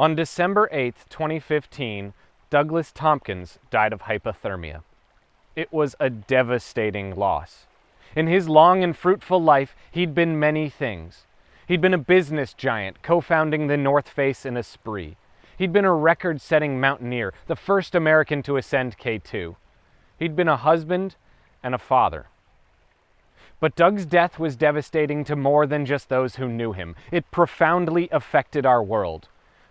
On December 8, 2015, Douglas Tompkins died of hypothermia. It was a devastating loss. In his long and fruitful life, he'd been many things. He'd been a business giant, co-founding the North Face and Esprit. He'd been a record-setting mountaineer, the first American to ascend K2. He'd been a husband and a father. But Doug's death was devastating to more than just those who knew him. It profoundly affected our world.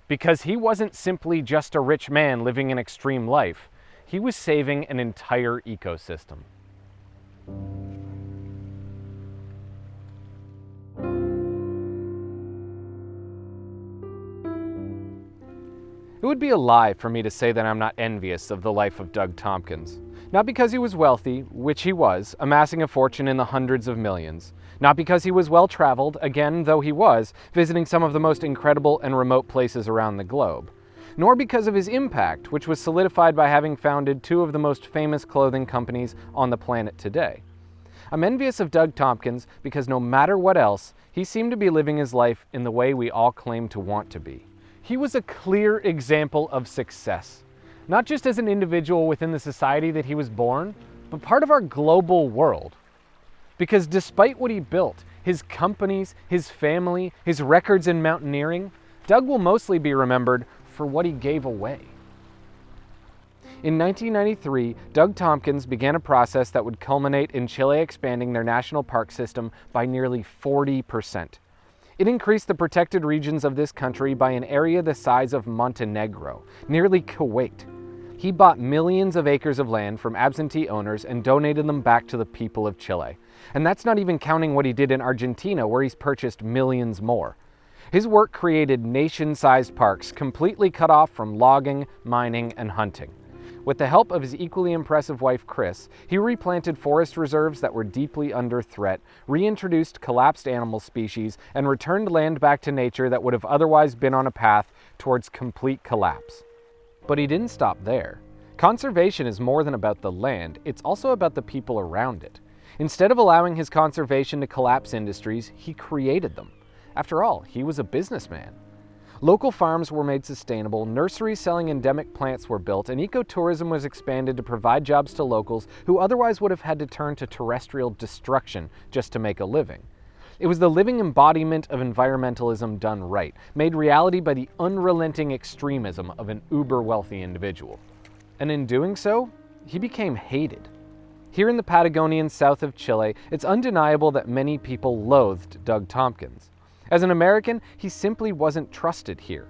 Because he wasn't simply just a rich man living an extreme life. He was saving an entire ecosystem. It would be a lie for me to say that I'm not envious of the life of Doug Tompkins. Not because he was wealthy, which he was, amassing a fortune in the hundreds of millions. Not because he was well-traveled, again, though he was, visiting some of the most incredible and remote places around the globe. Nor because of his impact, which was solidified by having founded two of the most famous clothing companies on the planet today. I'm envious of Doug Tompkins because no matter what else, he seemed to be living his life in the way we all claim to want to be. He was a clear example of success, not just as an individual within the society that he was born, but part of our global world. Because despite what he built, his companies, his family, his records in mountaineering, Doug will mostly be remembered for what he gave away. In 1993, Doug Tompkins began a process that would culminate in Chile expanding their national park system by nearly 40%. It increased the protected regions of this country by an area the size of Montenegro, nearly Kuwait. He bought millions of acres of land from absentee owners and donated them back to the people of Chile. And that's not even counting what he did in Argentina, where he's purchased millions more. His work created nation-sized parks completely cut off from logging, mining, and hunting. With the help of his equally impressive wife, Chris, he replanted forest reserves that were deeply under threat, reintroduced collapsed animal species, and returned land back to nature that would have otherwise been on a path towards complete collapse. But he didn't stop there. Conservation is more than about the land, it's also about the people around it. Instead of allowing his conservation to collapse industries, he created them. After all, he was a businessman. Local farms were made sustainable, nurseries selling endemic plants were built, and ecotourism was expanded to provide jobs to locals who otherwise would have had to turn to terrestrial destruction just to make a living. It was the living embodiment of environmentalism done right, made reality by the unrelenting extremism of an uber-wealthy individual. And in doing so, he became hated. Here in the Patagonian south of Chile, it's undeniable that many people loathed Doug Tompkins. As an American, he simply wasn't trusted here.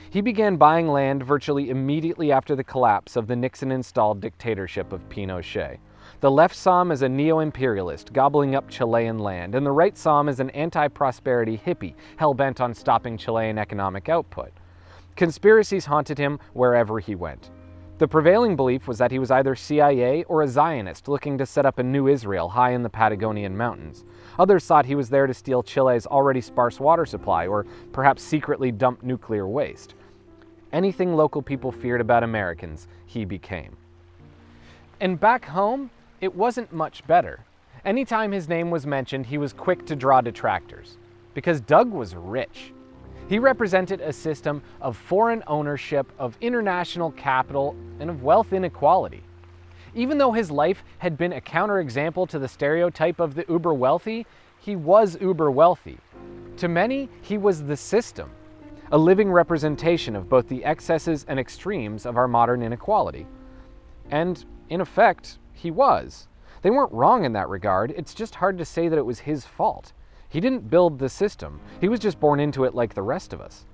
He began buying land virtually immediately after the collapse of the Nixon-installed dictatorship of Pinochet. The left saw him as a neo-imperialist, gobbling up Chilean land, and the right saw him as an anti-prosperity hippie, hell-bent on stopping Chilean economic output. Conspiracies haunted him wherever he went. The prevailing belief was that he was either CIA or a Zionist looking to set up a new Israel high in the Patagonian mountains. Others thought he was there to steal Chile's already sparse water supply, or perhaps secretly dump nuclear waste. Anything local people feared about Americans, he became. And back home, it wasn't much better. Anytime his name was mentioned, he was quick to draw detractors. Because Doug was rich. He represented a system of foreign ownership, of international capital, and of wealth inequality. Even though his life had been a counterexample to the stereotype of the uber-wealthy, he was uber-wealthy. To many, he was the system, a living representation of both the excesses and extremes of our modern inequality. And, in effect, he was. They weren't wrong in that regard, it's just hard to say that it was his fault. He didn't build the system, he was just born into it like the rest of us.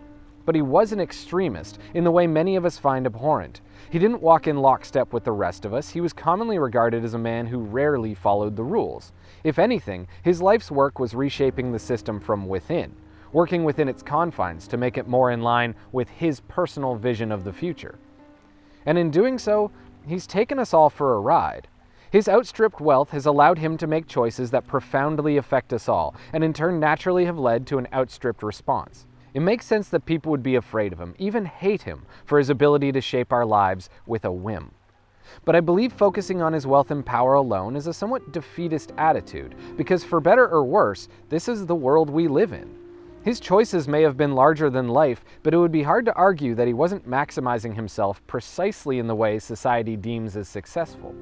But he was an extremist in the way many of us find abhorrent. He didn't walk in lockstep with the rest of us, he was commonly regarded as a man who rarely followed the rules. If anything, his life's work was reshaping the system from within, working within its confines to make it more in line with his personal vision of the future. And in doing so, he's taken us all for a ride. His outstripped wealth has allowed him to make choices that profoundly affect us all, and in turn naturally have led to an outstripped response. It makes sense that people would be afraid of him, even hate him, for his ability to shape our lives with a whim. But I believe focusing on his wealth and power alone is a somewhat defeatist attitude, because for better or worse, this is the world we live in. His choices may have been larger than life, but it would be hard to argue that he wasn't maximizing himself precisely in the way society deems as successful.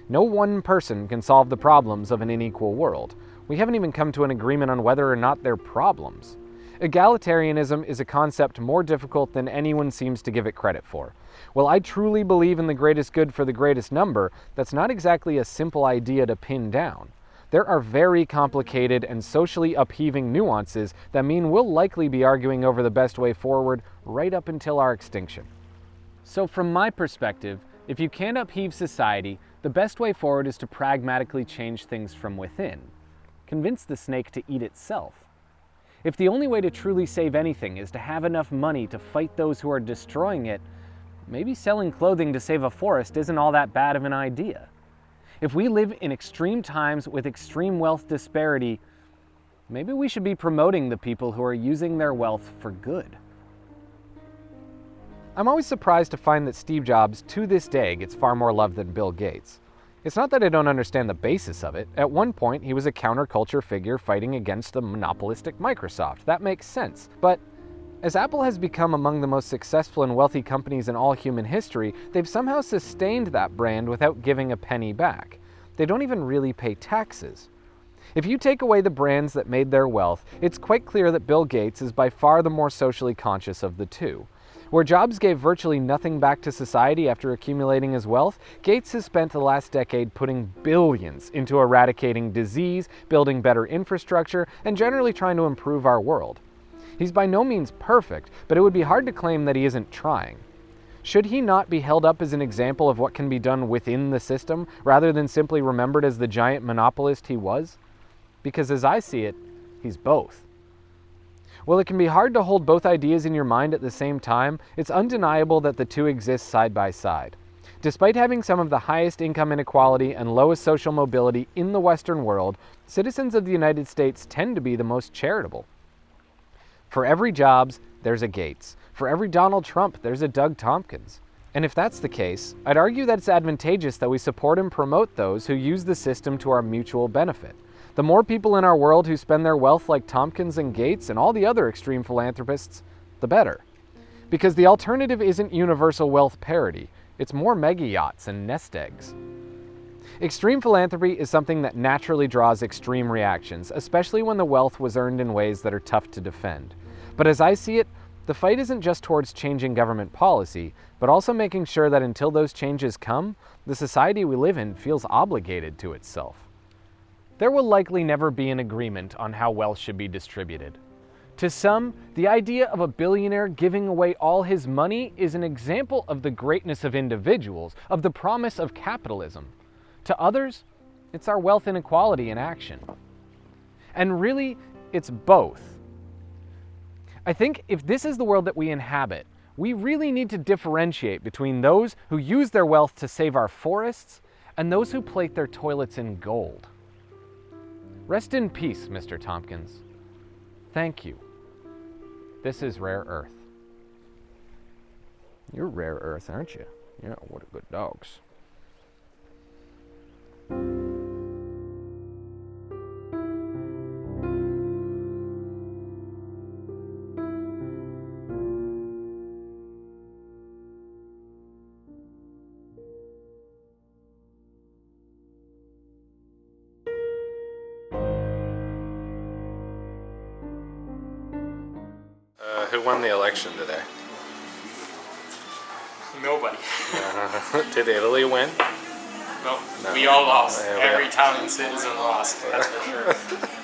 No one person can solve the problems of an unequal world. We haven't even come to an agreement on whether or not they're problems. Egalitarianism is a concept more difficult than anyone seems to give it credit for. While I truly believe in the greatest good for the greatest number, that's not exactly a simple idea to pin down. There are very complicated and socially upheaving nuances that mean we'll likely be arguing over the best way forward right up until our extinction. So from my perspective, if you can't upheave society, the best way forward is to pragmatically change things from within. Convince the snake to eat itself. If the only way to truly save anything is to have enough money to fight those who are destroying it, maybe selling clothing to save a forest isn't all that bad of an idea. If we live in extreme times with extreme wealth disparity, maybe we should be promoting the people who are using their wealth for good. I'm always surprised to find that Steve Jobs, to this day, gets far more love than Bill Gates. It's not that I don't understand the basis of it. At one point, he was a counterculture figure fighting against the monopolistic Microsoft. That makes sense. But as Apple has become among the most successful and wealthy companies in all human history, they've somehow sustained that brand without giving a penny back. They don't even really pay taxes. If you take away the brands that made their wealth, it's quite clear that Bill Gates is by far the more socially conscious of the two. Where Jobs gave virtually nothing back to society after accumulating his wealth, Gates has spent the last decade putting billions into eradicating disease, building better infrastructure, and generally trying to improve our world. He's by no means perfect, but it would be hard to claim that he isn't trying. Should he not be held up as an example of what can be done within the system, rather than simply remembered as the giant monopolist he was? Because as I see it, he's both. While it can be hard to hold both ideas in your mind at the same time, it's undeniable that the two exist side by side. Despite having some of the highest income inequality and lowest social mobility in the Western world, citizens of the United States tend to be the most charitable. For every Jobs, there's a Gates. For every Donald Trump, there's a Doug Tompkins. And if that's the case, I'd argue that it's advantageous that we support and promote those who use the system to our mutual benefit. The more people in our world who spend their wealth like Tompkins and Gates and all the other extreme philanthropists, the better. Because the alternative isn't universal wealth parity, it's more mega yachts and nest eggs. Extreme philanthropy is something that naturally draws extreme reactions, especially when the wealth was earned in ways that are tough to defend. But as I see it, the fight isn't just towards changing government policy, but also making sure that until those changes come, the society we live in feels obligated to itself. There will likely never be an agreement on how wealth should be distributed. To some, the idea of a billionaire giving away all his money is an example of the greatness of individuals, of the promise of capitalism. To others, it's our wealth inequality in action. And really, it's both. I think if this is the world that we inhabit, we really need to differentiate between those who use their wealth to save our forests and those who plate their toilets in gold. Rest in peace, Mr. Tompkins. Thank you. This is Rare Earth. You're Rare Earth, aren't you? Yeah, what a good dogs. Who won the election today? Nobody. Did Italy win? No, No. we all lost. Yeah, Every Italian citizen lost, that's for sure.